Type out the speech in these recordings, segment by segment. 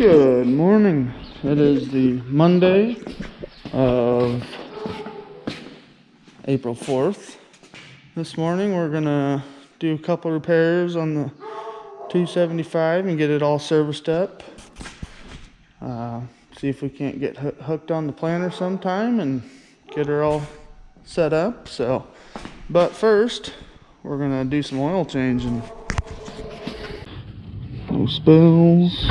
Good morning. It is the Monday of April 4th. This morning we're gonna do a couple repairs on the 275 and get it all serviced up. See if we can't get hooked on the planter sometime and get her all set up. But first we're gonna do some oil changing. No spills.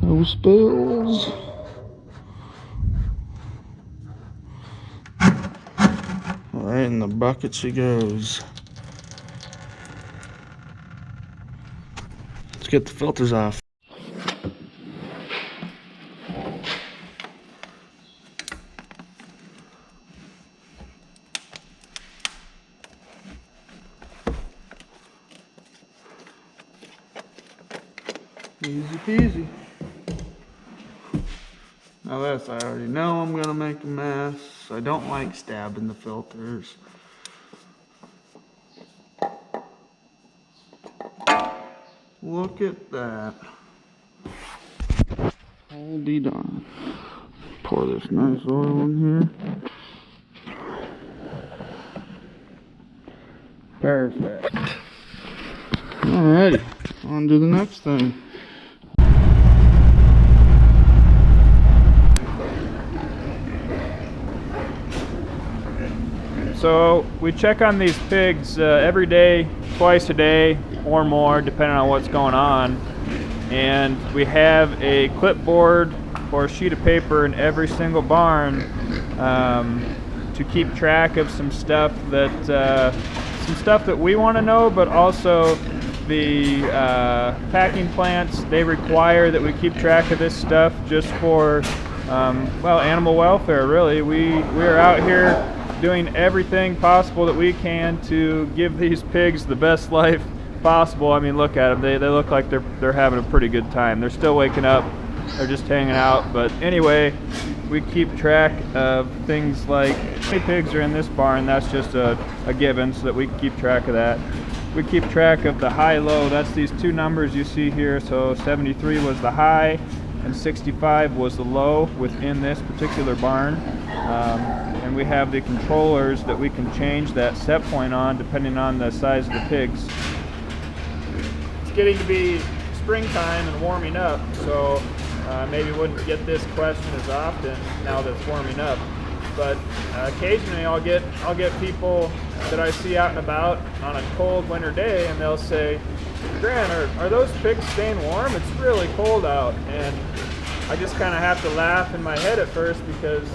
No spills. Alright, in the bucket she goes. Let's get the filters off. Easy peasy. Now this, I already know I'm gonna make a mess. I don't like stabbing the filters. Look at that. Holdy darn. Pour this nice oil in here. Perfect. Alrighty, on to the next thing. So we check on these pigs every day, twice a day or more, depending on what's going on. And we have a clipboard or a sheet of paper in every single barn to keep track of some stuff that we want to know, but also the packing plants, they require that we keep track of this stuff just for animal welfare. Really, we are out here doing everything possible that we can to give these pigs the best life possible. I mean, look at them. They look like they're having a pretty good time. They're still waking up. They're just hanging out. But anyway, we keep track of things like how many pigs are in this barn. That's just a given, so that we can keep track of that. We keep track of the high-low. That's these two numbers you see here. So 73 was the high and 65 was the low within this particular barn. And we have the controllers that we can change that set point on depending on the size of the pigs. It's getting to be springtime and warming up, so maybe wouldn't get this question as often now that it's warming up. But occasionally I'll get people that I see out and about on a cold winter day, and they'll say, "Grant, are those pigs staying warm? It's really cold out." And I just kind of have to laugh in my head at first, because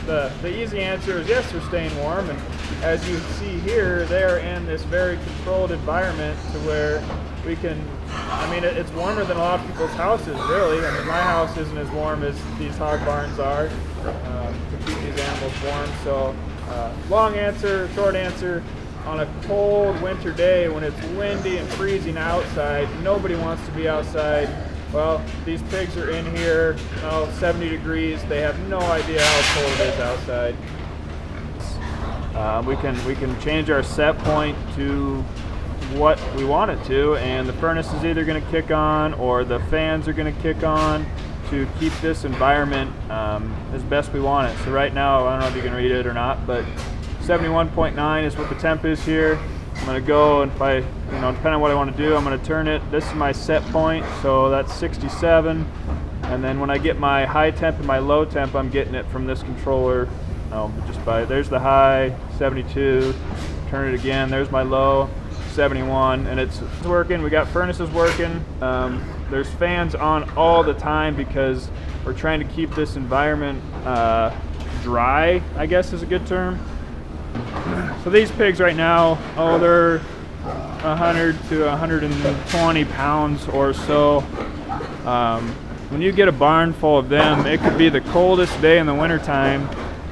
the easy answer is yes, they're staying warm. And as you see here, they are in this very controlled environment to where we can, it's warmer than a lot of people's houses, really. I mean, my house isn't as warm as these hog barns are to keep these animals warm. So long answer, short answer, on a cold winter day when it's windy and freezing outside, nobody wants to be outside. Well, these pigs are in here, 70 degrees. They have no idea how cold it is outside. We can change our set point to what we want it to, and the furnace is either going to kick on or the fans are going to kick on to keep this environment as best we want it. So right now, I don't know if you can read it or not, but 71.9 is what the temp is here. I'm going to go, and if I, depending on what I want to do, I'm going to turn it. This is my set point, so that's 67. And then when I get my high temp and my low temp, I'm getting it from this controller. There's the high, 72. Turn it again. There's my low, 71, and it's working. We got furnaces working. There's fans on all the time because we're trying to keep this environment dry, I guess is a good term. So these pigs right now, they're 100 to 120 pounds or so. When you get a barn full of them, it could be the coldest day in the wintertime,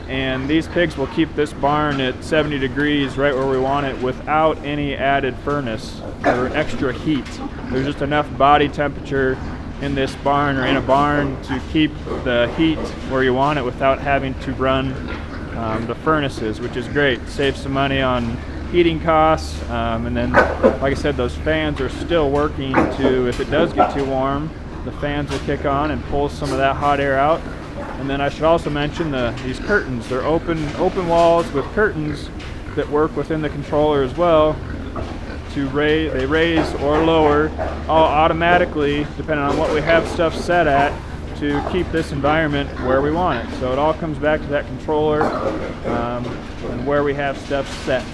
and these pigs will keep this barn at 70 degrees right where we want it without any added furnace or extra heat. There's just enough body temperature in this barn or in a barn to keep the heat where you want it without having to run the furnaces, which is great. Saves some money on heating costs, and then like I said, those fans are still working to, if it does get too warm, the fans will kick on and pull some of that hot air out. And then I should also mention these curtains. They're open walls with curtains that work within the controller as well. They raise or lower all automatically depending on what we have stuff set at to keep this environment where we want it. So it all comes back to that controller and where we have stuff set.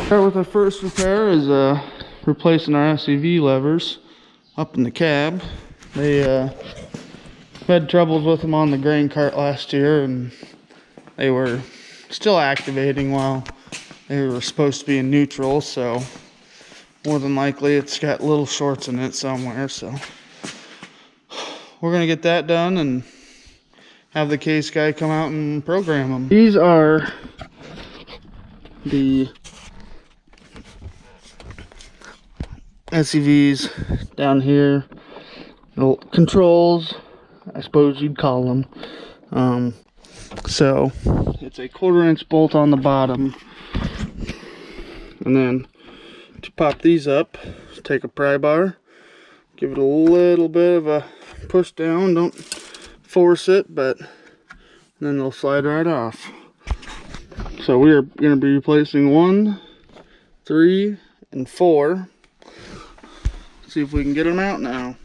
Start with our first repair is replacing our SCV levers up in the cab. They had troubles with them on the grain cart last year, and they were still activating while they were supposed to be in neutral, so more than likely it's got little shorts in it somewhere. So we're gonna get that done and have the case guy come out and program them. These are the SCVs down here, the controls, I suppose you'd call them. So it's a 1/4-inch bolt on the bottom, and then to pop these up, take a pry bar, give it a little bit of a push down, don't force it, but then they'll slide right off. So we are going to be replacing 1, 3, and 4. See if we can get them out now.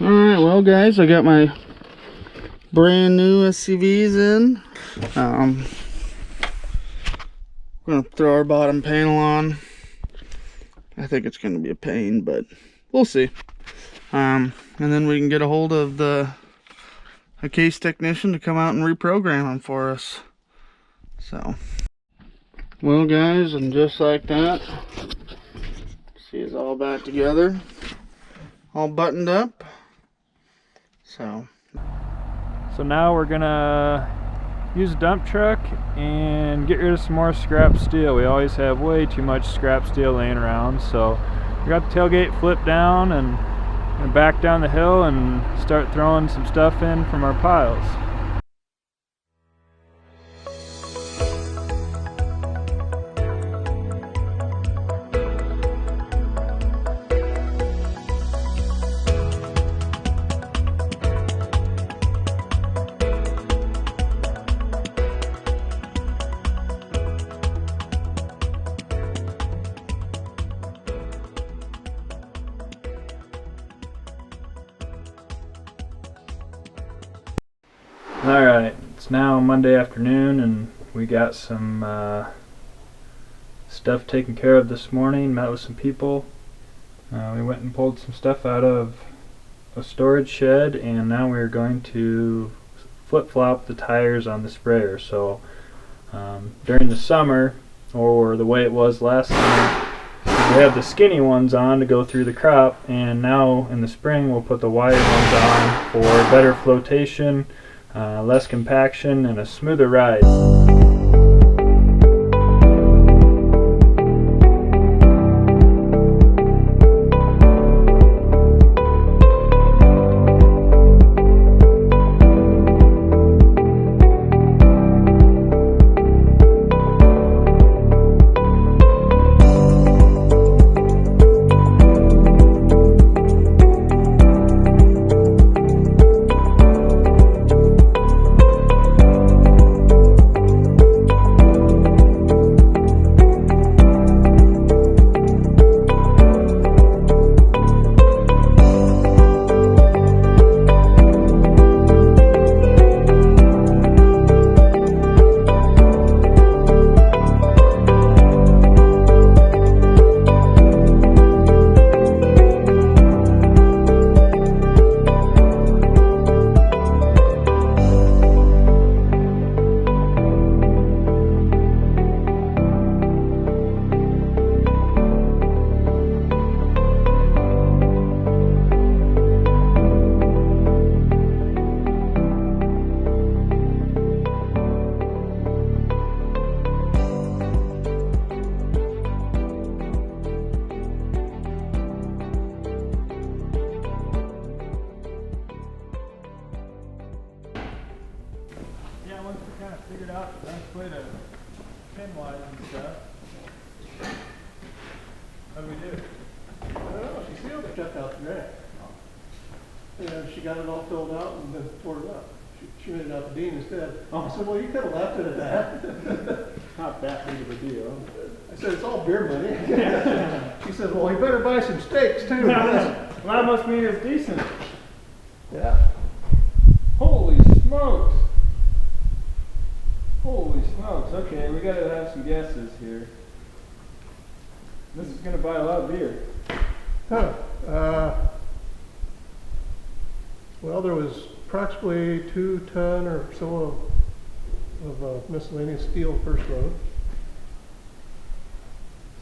Alright, well guys, I got my brand new SCVs in. We're going to throw our bottom panel on. I think it's going to be a pain, but we'll see. And then we can get a hold of a case technician to come out and reprogram them for us. So, well guys, and just like that, see, it's all back together, all buttoned up. So now we're gonna use a dump truck and get rid of some more scrap steel. We always have way too much scrap steel laying around, so we got the tailgate flipped down and back down the hill and start throwing some stuff in from our piles. Alright, it's now Monday afternoon and we got some stuff taken care of this morning, met with some people. We went and pulled some stuff out of a storage shed, and now we're going to flip-flop the tires on the sprayer. So during the summer, or the way it was last summer, we have the skinny ones on to go through the crop, and now in the spring we'll put the wired ones on for better flotation, less compaction, and a smoother ride. Figured out the best way to pin wise and stuff. What do we do? I don't know, she sealed the stuff out there. And she got it all filled out and then tore it up. She made it out to Dean instead. I said, well, you could have left it at that. Not that big of a deal. I said, it's all beer money. She said, well, you better buy some steaks too. Well, that must mean it's decent. Yeah. Holy smokes! Holy smokes! Okay, we gotta have some guesses here. This is gonna buy a lot of beer. Huh. Well, there was approximately 2 ton or so of miscellaneous steel first load.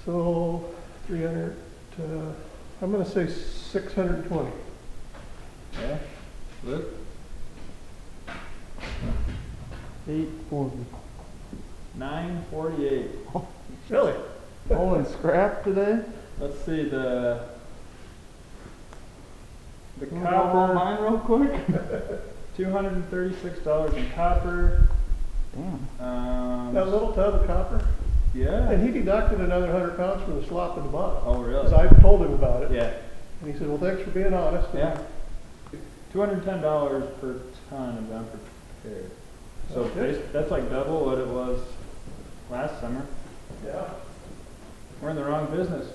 So 300, I'm going to say 620. Yeah. Luke? 840. 948. Really? Only scrap today? Let's see the You wanna go roll copper. mine real quick? $236 in copper. Damn. That little tub of copper. Yeah. And he deducted another 100 pounds from the slop at the bottom. Oh, really? Because I told him about it. Yeah. And he said, well, thanks for being honest. Yeah. $210 per ton of unprepared. So Okay. that's like double what it was last summer. Yeah. We're in the wrong business.